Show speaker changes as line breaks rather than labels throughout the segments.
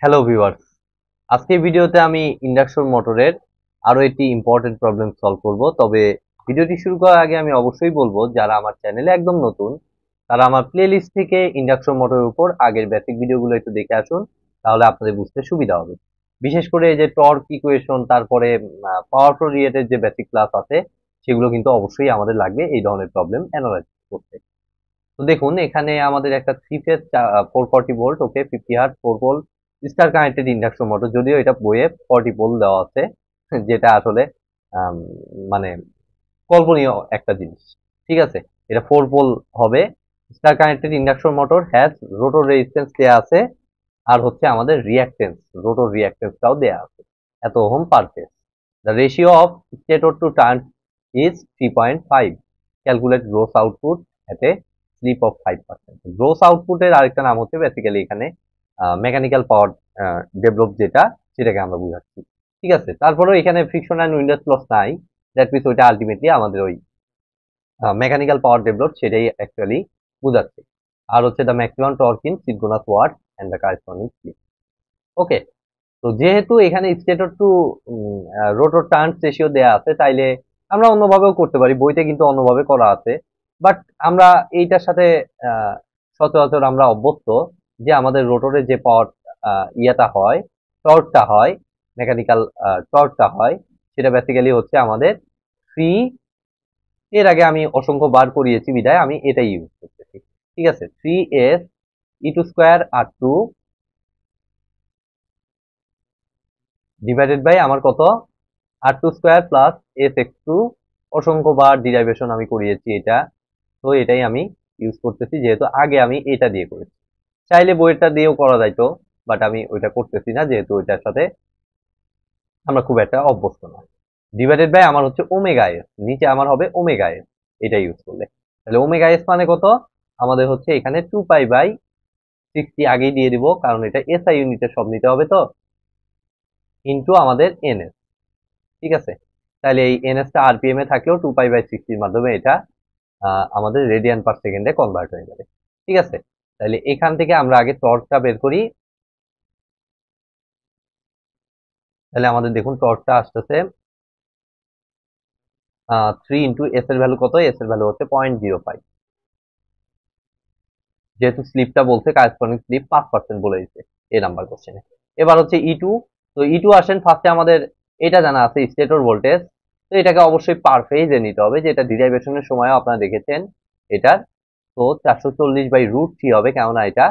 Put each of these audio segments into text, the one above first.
Hello viewers, আজকের ভিডিওতে আমি ইন্ডাকশন মোটরের আরো একটি ইম্পর্টেন্ট প্রবলেম সলভ করব। তবে ভিডিওটি শুরু করার আগে আমি অবশ্যই বলবো, যারা আমার চ্যানেলে একদম নতুন তারা আমার প্লেলিস্ট থেকে ইন্ডাকশন মোটরের উপর আগের বেসিক ভিডিওগুলো একটু দেখে আসুন, তাহলে আপনাদের বুঝতে সুবিধা হবে। বিশেষ করে এই যে টর্ক ইকুয়েশন, তারপরে পাওয়ার ফ্লো রিলেটেড যে বেসিক ক্লাস আছে, সেগুলো কিন্তু অবশ্যই আমাদের লাগবে এই ধরনের প্রবলেম অ্যানালাইসিস করতে। তো দেখুন, এখানে আমাদের একটা three phase 440 volt, okay, 50 hertz 4 pole star connected induction motor, যদিও এটা বইয়ে 40 পোল দেওয়া আছে, যেটা আসলে আম, মানে কল্পনীয় একটা জিনিস। ঠিক আছে, এটা 4 পোল হবে। Star connected induction motor has rotor resistance দেওয়া আছে, আর হচ্ছে আমাদের রিঅ্যাক্টেন্স, রোটর রিঅ্যাক্টেন্সটাও দেওয়া আছে, এত ohm per phase. The ratio of stator to turn is 3.5। Calculate gross output at a slip of 5%। Gross আউটপুটের আরেকটা নাম হচ্ছে বেসিক্যালি এখানে মেকানিক্যাল পাওয়ার ডেভেলপ, যেটা সেটাকে আমরা বুঝাচ্ছি। ঠিক আছে, তারপরেও এখানে ফ্রিকশন অ্যান্ড উইন্ডাস লস নাই, দ্যাট মিনস ওইটা আলটিমেটলি আমাদের ওই মেকানিক্যাল পাওয়ার ডেভেলপ সেটাই অ্যাকচুয়ালি বোঝাচ্ছে। আর হচ্ছে the maximum torque in synchronous watt and the corresponding slip. Okay, তো যেহেতু এখানে stator to rotor turns ratio দেয়া আছে, তাইলে আমরা অন্যভাবেও করতে পারি, বইতে কিন্তু অন্যভাবে করা আছে। বাট আমরা এইটার সাথে আহ, সচরাচর আমরা অভ্যস্ত যে আমাদের রোটরের যে পাওয়ার ইয়েটা হয়, টর্কটা হয়, মেকানিক্যাল টর্কটা হয়, সেটা বেসিক্যালি হচ্ছে আমাদের থ্রি, এর আগে আমি অসংখ্য বার করিয়েছি বিধায় আমি এটাই ইউজ করতেছি। ঠিক আছে, 3s e² r² divided by আমার কত, r² প্লাস s(x²), অসংখ্যবার ডিরাইভেশন আমি করিয়েছি এটা, তো এটাই আমি ইউজ করতেছি, যেহেতু আগে আমি এটা দিয়ে করেছি। চাইলে বইটা দিয়েও করা যাইতো, বাট আমি ওইটা করতেছি না, যেহেতু ওইটার সাথে আমরা খুব একটা অভ্যস্ত না। ডিভাইডেড বাই আমার হচ্ছে ওমেগা এস, নিচে আমার হবে ওমেগা এস, এটা ইউজ করলে। তাহলে ওমেগা এস মানে কত, আমাদের হচ্ছে এখানে 2π/60 আগেই দিয়ে দিব, কারণ এটা এসআই ইউনিটে সব নিতে হবে তো, ইন্টু আমাদের এনএস। ঠিক আছে, তাহলে এই এনএসটা আরপিএম এ থাকলেও 2π/60 মাধ্যমে এটা আমাদের রেডিয়ান পার সেকেন্ডে কনভার্ট হয়ে যাবে। ঠিক আছে, তাহলে এখান থেকে আমরা আগে টর্কটা বের করি। তাহলে আমাদের দেখুন টর্কটা আসতেছে 3 × এস এর ভ্যালু কত, এস এর ভ্যালু হচ্ছে 0.05, যেহেতু স্লিপটা বলছে কারেসপন্ডিং স্লিপ 5% বলে দিচ্ছে এই নাম্বার কোশ্চেনে। এবার হচ্ছে ই টু, তো ই টু আসেন ফার্স্টে আমাদের এটা জানা আছে স্টেটর ভোল্টেজ, তো এটাকে অবশ্যই পার ফেজে নিতে হবে, যেটা ডিরাইভেশনের সময়ও আপনারা দেখেছেন এটার। তো 440/√3 হবে, কেননা এটা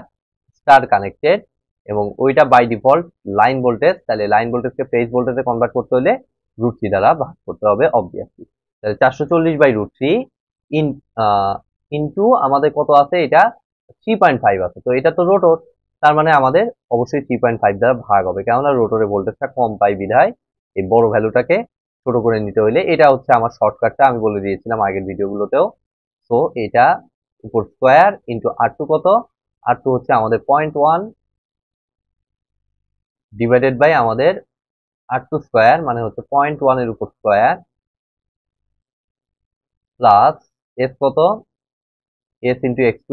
স্টার কানেক্টেড, এবং ওইটা বাই ডিফল্ট লাইন ভোল্টেজ, তাহলে লাইন ভোল্টেজকে ফেজ ভোল্টেজে কনভার্ট করতে হলে √3 দ্বারা ভাগ করতে হবে অবভিয়াসলি। তাহলে 440/√3 ইন ইনটু আমাদের কত আছে, এটা 3.5 আছে, তো এটা তো রোটর, তার মানে আমাদের অবশ্যই 3.5 দ্বারা ভাগ হবে, কেননা রোটরে ভোল্টেজটা কম পাই বিধায় এই বড় ভ্যালুটাকে ছোট করে নিতে হইলে, এটা হচ্ছে আমার শর্টকাটটা, আমি বলে দিয়েছিলাম আগের ভিডিওগুলোতেও। তো এটা উপর স্কোয়ার ইন্টু আর টু কত, আর টু হচ্ছে আমাদের 0.1 ডিভাইডেড বাই আমাদের আর টু স্কোয়ার, মানে হচ্ছে 0.1 এর উপর স্কোয়ার, প্লাস এস কত, s × x2,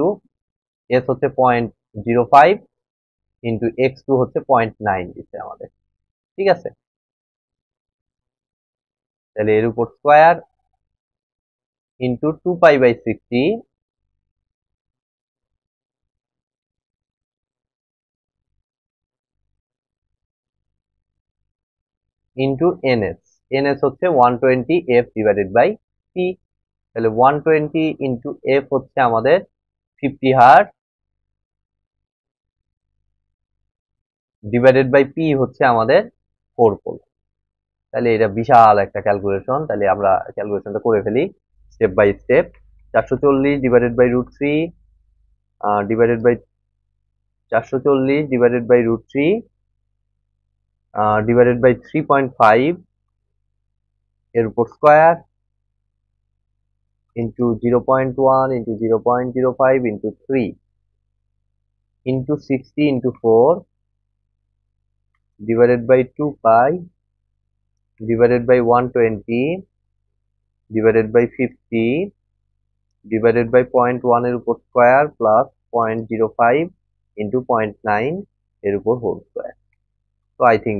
এস হচ্ছে 0.05 ইন্টু x2 হচ্ছে 0.9 দিচ্ছে আমাদের। ঠিক আছে, তাহলে এর উপর square into 2π/60 into NS, NS হচ্ছে 120 f ডিভাইডেড বাই পি। তাহলে 120 ইন্টু এফ হচ্ছে আমাদের 50 হার্টজ, ডিভাইডেড বাই পি হচ্ছে আমাদের 4 পোল। তাহলে এটা বিশাল একটা ক্যালকুলেশন, তাহলে আমরা ক্যালকুলেশনটা করে ফেলি step by step. 440/√3 divided by 440/√3 divided by 3.5 এর উপর square into 0.1 into 0.05 into 3 into 60 into 4 divided by 2π divided by 120 divided by 50 divided by 0.1 এর উপর স্কোয়ার প্লাস 0.05 ইন্টু 0.9 এর উপর হোল স্কোয়ার। তো আই থিঙ্ক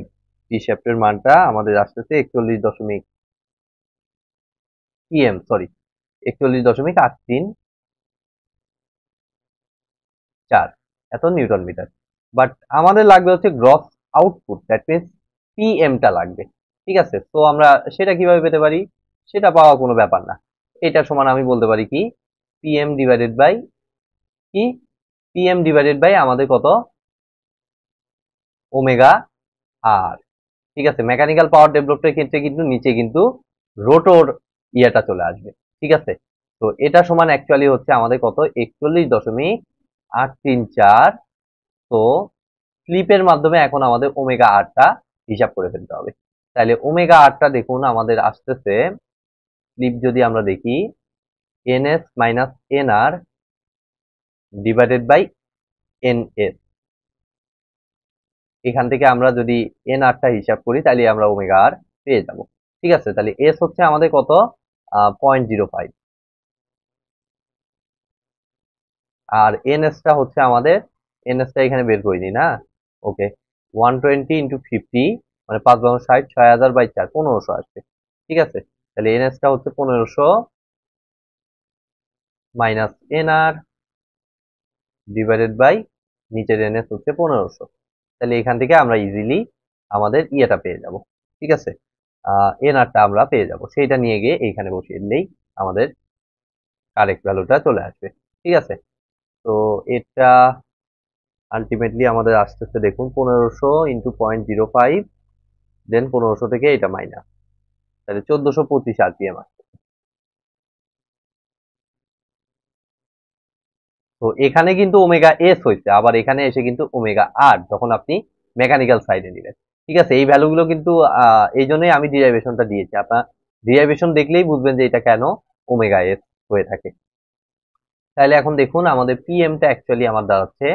টি শ্যাফটের মানটা আমাদের আসতেছে 41.834 এত নিউটন মিটার। বাট আমাদের লাগবে হচ্ছে গ্রস আউটপুট, দ্যাট মিনস পিএমটা লাগবে। ঠিক আছে, তো আমরা সেটা কিভাবে পেতে পারি? সেটা পাওয়া কোনো ব্যাপার না। এটা সমান আমি বলতে পারি কি, পিএম ডিভাইডেড বাই কি, পিএম ডিভাইডেড বাই আমাদের কত, ওমেগা আর। ঠিক আছে, মেকানিক্যাল পাওয়ার ডেভেলপের ক্ষেত্রে কিন্তু নিচে কিন্তু রোটর ইয়েটা চলে আসবে। ঠিক আছে, তো এটা সমান অ্যাকচুয়ালি হচ্ছে আমাদের কত, 41.834। তো স্লিপের মাধ্যমে এখন আমাদের ওমেগা আরটা হিসাব করে ফেলতে হবে। তাহলে ওমেগা আরটা দেখুন আমাদের আসতেছে, স্লিপ যদি আমরা দেখি, NS minus NR divided by NS. এখান থেকে আমরা যদি এন আরটা হিসাব করি তাহলে আমরা ওমেগা আর পেয়ে যাব। ঠিক আছে, তাহলে এস হচ্ছে আমাদের কত, 0.05, আর এনএসটা হচ্ছে আমাদের, এনএসটা এখানে বের করে দিই না, ওকে, 120 × 50 মানে 5×60, 6000/4, 1500 আসবে। ঠিক আছে, তাহলে এনএসটা হচ্ছে 1500 মাইনাস এনআর ডিভাইডেড বাই নিচের এনএস হচ্ছে 1500। তাহলে এখান থেকে আমরা ইজিলি আমাদের ইয়েটা পেয়ে যাব। ঠিক আছে, এনআরটা আমরা পেয়ে যাব, সেইটা নিয়ে গিয়ে এইখানে বসিয়ে দিলেই আমাদের কারেক্ট ভ্যালুটা চলে আসবে। ঠিক আছে, তো এটা আলটিমেটলি আমাদের আসতেছে দেখুন 1500 × 0.05, দেন 1500 থেকে এটা মাইনাস, তাহলে 1425 আরপিএম আসছে। তো এখানে কিন্তু ওমেগা এস হয়েছে, আবার এখানে এসে কিন্তু ওমেগা আর যখন আপনি মেকানিক্যাল সাইডে নিলেন। ঠিক আছে, এই ভ্যালুগুলো কিন্তু এই জন্যই আমি ডিরাইভেশনটা দিয়েছি। আপনার ডিরাইভেশন দেখলেই বুঝবেন যে এটা কেন ওমেগা এস হয়ে থাকে। তাহলে এখন দেখুন আমাদের পিএমটা অ্যাকচুয়ালি আমার দাঁড়াচ্ছে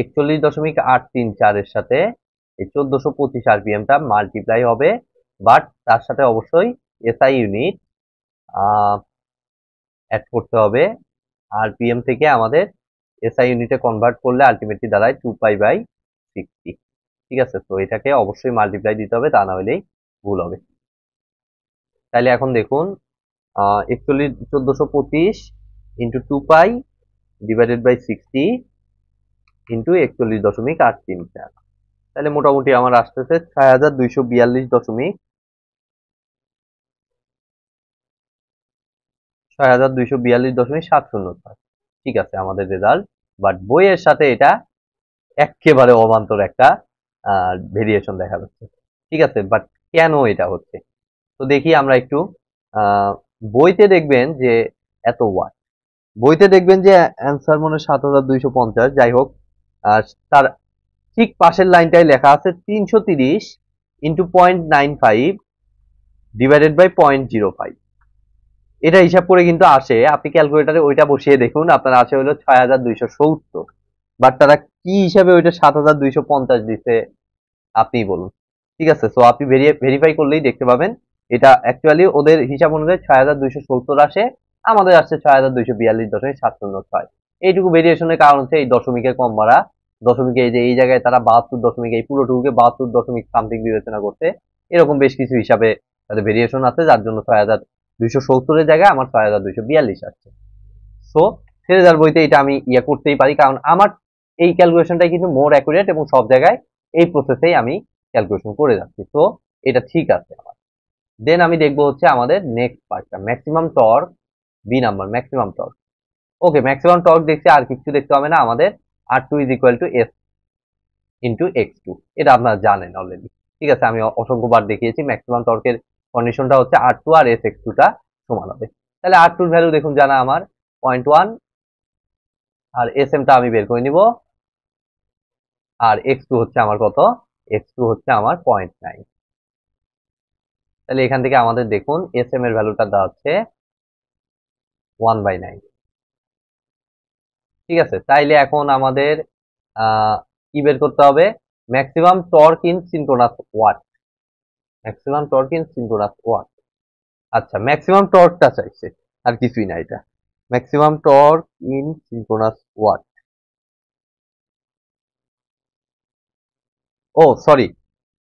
41.834 এর সাথে এই 1425 আরপিএমটা মাল্টিপ্লাই হবে, বাট তার সাথে অবশ্যই এসআই ইউনিট অ্যাড করতে হবে। আরপিএম থেকে আমাদের এসআই ইউনিটে কনভার্ট করলে আলটিমেটলি দাঁড়ায় 2π/60। ঠিক আছে, তো এটাকে অবশ্যই মাল্টিপ্লাই দিতে হবে, তা না হলেই ভুল হবে। তাহলে এখন দেখুন 1425 × 2π ডিভাইডেড বাই 60 ইন্টু 41.834, তাহলে মোটামুটি আমার আসতেছে 6242.706। ঠিক আছে আমাদের রেজাল্ট, বাট বইয়ের সাথে এটা একেবারে অবান্তর একটা ভেরিয়েশন দেখা যাচ্ছে। ঠিক আছে, বাট কেন এটা হচ্ছে, তো দেখি আমরা একটু। বইতে দেখবেন যে এত ওয়াট, বইতে দেখবেন যে অ্যান্সার মনে 7250, যাই হোক, তার ঠিক পাশের লাইনটায় লেখা আছে 330 × 0.95 ডিভাইডেড বাই 0.05। এটা হিসাব করে কিন্তু আসে, আপনি ক্যালকুলেটারে ওইটা বসিয়ে দেখুন, আপনার আসে হলো 6270। বাট তারা কি হিসাবে ওইটা 7250 দিছে আপনিই বলুন। ঠিক আছে, সো আপনি ভেরিফাই করলেই দেখতে পাবেন এটা অ্যাকচুয়ালি ওদের হিসাব অনুযায়ী 6270 আসে, আমাদের আসছে 6242.706। এইটুকু ভেরিয়েশনের কারণ হচ্ছে এই দশমিকের কম বাড়া, দশমিকে এই যে এই জায়গায় তারা 72 এই পুরোটুকুকে 72 সামথিং বিবেচনা করতে, এরকম বেশ কিছু হিসাবে তাদের ভেরিয়েশন আছে, যার জন্য 6270 জায়গায় আমার 6242 আসছে। সো সিরিজাল বইতে এটা আমি ইয়ে করতেই পারি, কারণ আমার এই ক্যালকুলেশনটাই কিন্তু মোর অ্যাকুরেট এবং সব জায়গায় এই প্রসেসেই আমি ক্যালকুলেশন করে যাচ্ছি। তো এটা ঠিক আছে আমার। দেন আমি দেখবো হচ্ছে আমাদের নেক্সট পার্টটা, maximum torque, B number, maximum torque. Okay, maximum torque দেখছি, আর কিছু দেখতে হবে না আমাদের, R2 = S × X2, এটা আপনারা জানেন অলরেডি। ঠিক আছে, আমি অসংখ্যবার দেখিয়েছি ম্যাক্সিমাম টর্কের কন্ডিশনটা হচ্ছে R2 আর SX2 টা সমান হবে। তাহলে R2 এর ভ্যালু দেখুন জানা আমার 0.1, আর SM টা আমি বের করে নিব, আর X2 হচ্ছে আমার কত, X2 হচ্ছে আমার 0.9। তাহলে এখান থেকে আমাদের দেখুন SM এর ভ্যালুটা দাঁড়াচ্ছে 1/9। ঠিক আছে, তাইলে এখন আমাদের কি বের করতে হবে, maximum torque in synchronous watt, maximum torque in synchronous watt. আচ্ছা, ম্যাক্সিমাম টর্কটা চাইছে, আর কিছুই না, এটা maximum torque in synchronous watt. ও sorry,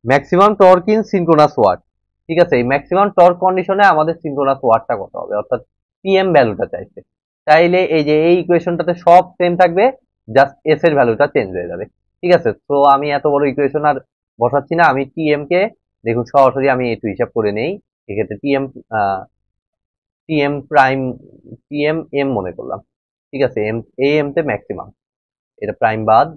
maximum torque in synchronous watt. ঠিক আছে, এই ম্যাক্সিমাম টর্ক কন্ডিশনে আমাদের সিনক্রোনাস ওয়াটটা কত হবে, অর্থাৎ পিএম ভ্যালুটা চাইছে। তাইলে এই যে এই ইকুয়েশনটাতে সব সেম থাকবে, জাস্ট এস এর ভ্যালুটা চেঞ্জ হয়ে যাবে। ঠিক আছে, তো আমি এত বড় ইকুয়েশন আর বসাচ্ছি না, আমি টিএম কে দেখুন সরাসরি আমি একটু হিসাব করে নেই। এক্ষেত্রে TM TM prime, TM M মনে করলাম। ঠিক আছে, এম এ এম তে ম্যাক্সিমাম, এটা প্রাইম বাদ।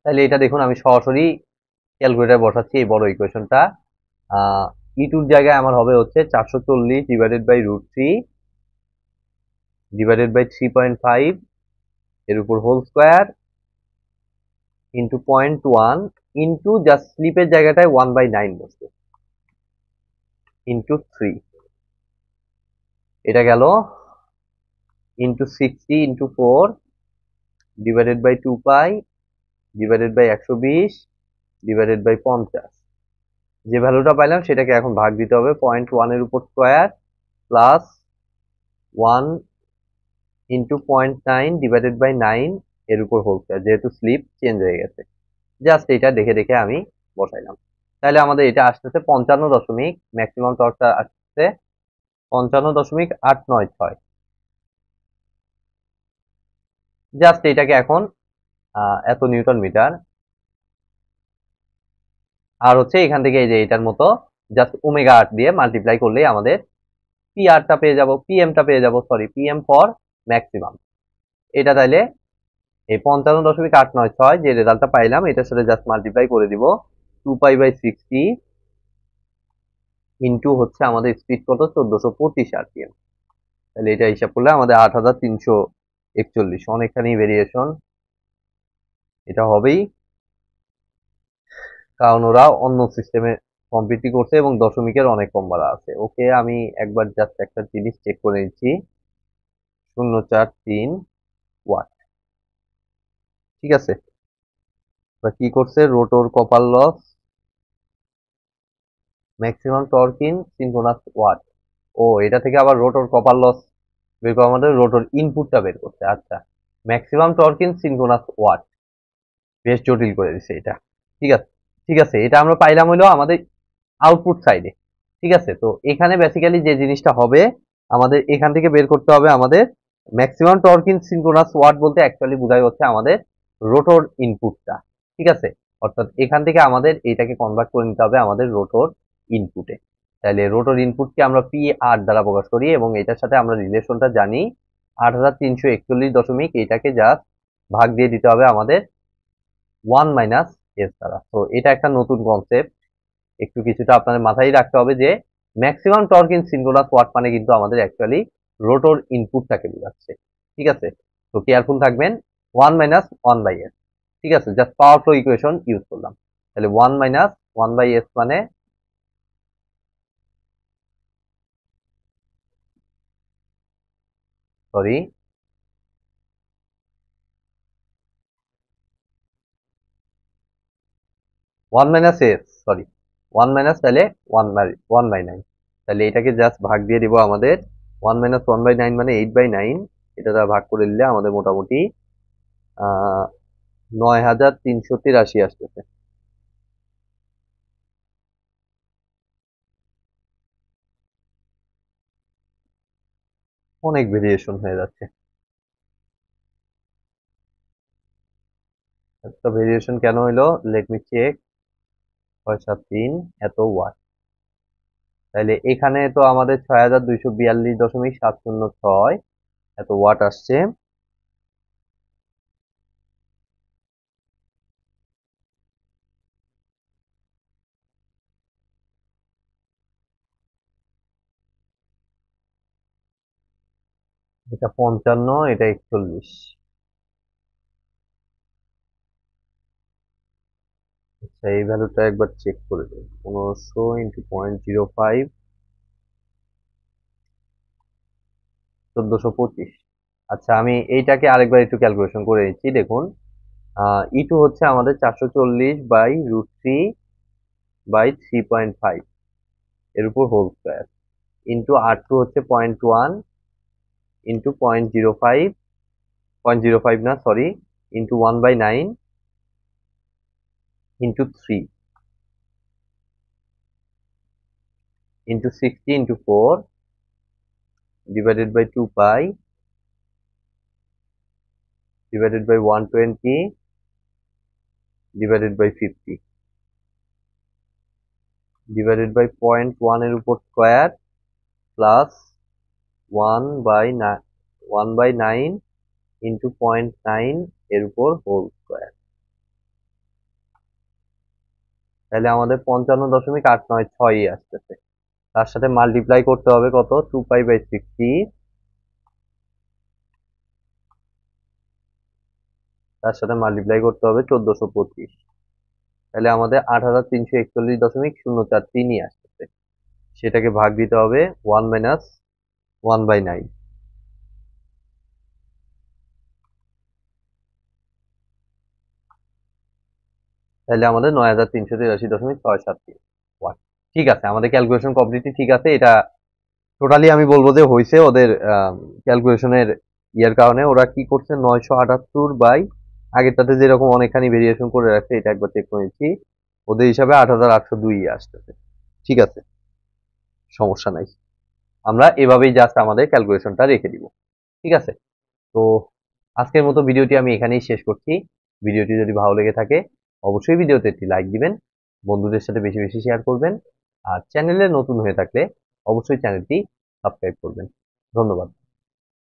তাহলে এটা দেখুন আমি সরাসরি ক্যালকুলেটার বসাচ্ছি এই বড় ইকুয়েশনটা। ই টুর জায়গায় আমার হবে হচ্ছে 440 ডিভাইডেড বাই √3 ডিভাইডেড বাই 3.5 এর উপর whole square into 0.1 into just স্লিপের জায়গাটায় 1/9 বসবে ইন্টু 3, এটা গেল into 60 into 4 divided by 2π divided by 120 divided by 50। যে ভ্যালুটা পাইলাম সেটাকে এখন ভাগ দিতে হবে 0.1 এর উপর square plus 1 into 0.9 divided by 9 এর উপর হোল স্কোয়ার, যেহেতু স্লিপ চেঞ্জ হয়ে গেছে। জাস্ট এটা দেখে দেখে আমি বসাইলাম। তাহলে আমাদের এটা আসতেছে 55 ম্যাক্সিমাম টর্কটা আসছে 55.896। জাস্ট এটাকে এখন এত নিউটন মিটার, আর হচ্ছে এখান থেকে এই যে এটার মতো জাস্ট ওমেগা 8 দিয়ে মাল্টিপ্লাই করলেই আমাদের পি আরটা পেয়ে যাব, পিএমটা পেয়ে যাব, সরি পিএম ফর ম্যাক্সিমাম। এটা তাইলে এই 55.896 যে রেজাল্টটা পাইলাম এটার সাথে জাস্ট মাল্টিপ্লাই করে দিব 2π/60 ইন্টু হচ্ছে আমাদের স্পিড কত 1425 আরপিএম। তাহলে এটা হিসাব করলে আমাদের 8341, অনেকখানি ভেরিয়েশন এটা হবেই, কারণ ওরা অন্য সিস্টেমে কম্পিটি করছে এবং দশমিকের অনেক কম বাড়া আছে। ওকে, আমি একবার জাস্ট একটা জিনিস চেক করে নিচ্ছি, 043 ওয়াট। ঠিক আছে, কি করছে, rotor copper loss maximum torque in synchronous watt. ও এটা থেকে আবার রোটর কপার লস বের করা, আমাদের রোটর ইনপুটটা বের করছে। আচ্ছা, maximum torque in synchronous watt, বেশ জটিল করে দিছে এটা। ঠিক আছে, ঠিক আছে, এটা আমরা পাইলাম হলো আমাদের আউটপুট সাইডে। ঠিক আছে, তো এখানে বেসিক্যালি যে জিনিসটা হবে আমাদের এখান থেকে বের করতে হবে আমাদের maximum torque in synchronous watt বলতে অ্যাকচুয়ালি বোঝাই হচ্ছে আমাদের রোটর ইনপুটটা। ঠিক আছে, অর্থাৎ এখান থেকে আমাদের এটাকে কনভার্ট করে নিতে হবে আমাদের রোটর ইনপুটে। তাহলে রোটর ইনপুটকে আমরা পি আর দ্বারা প্রকাশ করি এবং এটার সাথে আমরা রিলেশনটা জানি 8341, এটাকে জাস্ট ভাগ দিয়ে দিতে হবে আমাদের 1 - s দ্বারা। তো এটা একটা নতুন কনসেপ্ট, একটু কিছুটা আপনাদের মাথায় রাখতে হবে যে maximum torque in synchronous watt মানে কিন্তু আমাদের অ্যাকচুয়ালি রোটর ইনপুটটাকে বোঝাচ্ছে। ঠিক আছে, তো কেয়ারফুল থাকবেন, 1 - 1/s। ঠিক আছে, জাস্ট পাওয়ার ফ্লো ইকুয়েশন ইউজ করলাম। তাহলে 1 - 1/s মানে সরি 1 - s, সরি 1 তাহলে 1/9। তাহলে এটাকে জাস্ট ভাগ দিয়ে দিব আমাদের 1 - 1/9 মানে 8/9। এটা দ্বারা ভাগ করে দিলে আমাদের মোটামুটি 9383 আসতেছে। অনেক ভেরিয়েশন হয়ে যাচ্ছে, একটা ভেরিয়েশন কেন হইলো, লেট মি চেক। 673 এত ওয়াট, তাহলে এখানে তো আমাদের 6242.706 এত ওয়াট আসছে। এটা 55, এটা 41। আচ্ছা, এই ভ্যালুটা একবার চেক করে দিই, 1500 ইন্টু 0.05 1425। আচ্ছা, আমি এইটাকে আরেকবার একটু ক্যালকুলেশন করে নিচ্ছি। দেখুন, ই2 হচ্ছে আমাদের 440/√3/3.5 এর উপর হোল স্কোয়ার ইন্টু R2 হচ্ছে 0.1 ইন্টু 0.05, 0.05 না sorry, into 1/9 into 3 into 60 into 4 divided by 2 pi divided by 120 divided by 50 divided by 0.1 এর উপর স্কয়ার প্লাস 1/9 ইন্টু 0.9 এর উপর হোল স্কয়ার। তাহলে আমাদের 55.896 আসতেছে। তার সাথে মাল্টিপ্লাই করতে হবে কত, 2 pi/60, তার সাথে মাল্টিপ্লাই করতে হবে 1425। তাহলে আমাদের 8341.043 আসতেছে। সেটাকে ভাগ দিতে হবে 1 - 1/9। তাহলে আমাদের 9383.673 ওয়াট। ঠিক আছে, আমাদের ক্যালকুলেশন কমপ্লিটলি ঠিক আছে। এটা টোটালি আমি বলবো যে হয়েছে ওদের ক্যালকুলেশনের ইয়ার কারণে। ওরা কি করছে, 978 বাই আগেরটাতে যেরকম অনেকখানি ভেরিয়েশন করে রাখছে, এটা একবার চেক করে নিচ্ছি, ওদের হিসাবে 8802 আসতেছে। ঠিক আছে, সমস্যা নাই, আমরা এভাবেই জাস্ট আমাদের ক্যালকুলেশনটা রেখে দিব। ঠিক আছে, তো আজকের মতো ভিডিওটি আমি এখানেই শেষ করছি। ভিডিওটি যদি ভালো লেগে থাকে অবশ্যই ভিডিওতে একটি লাইক দিবেন, বন্ধুদের সাথে বেশি বেশি শেয়ার করবেন, আর চ্যানেলে নতুন হয়ে থাকলে অবশ্যই চ্যানেলটি সাবস্ক্রাইব করবেন। ধন্যবাদ।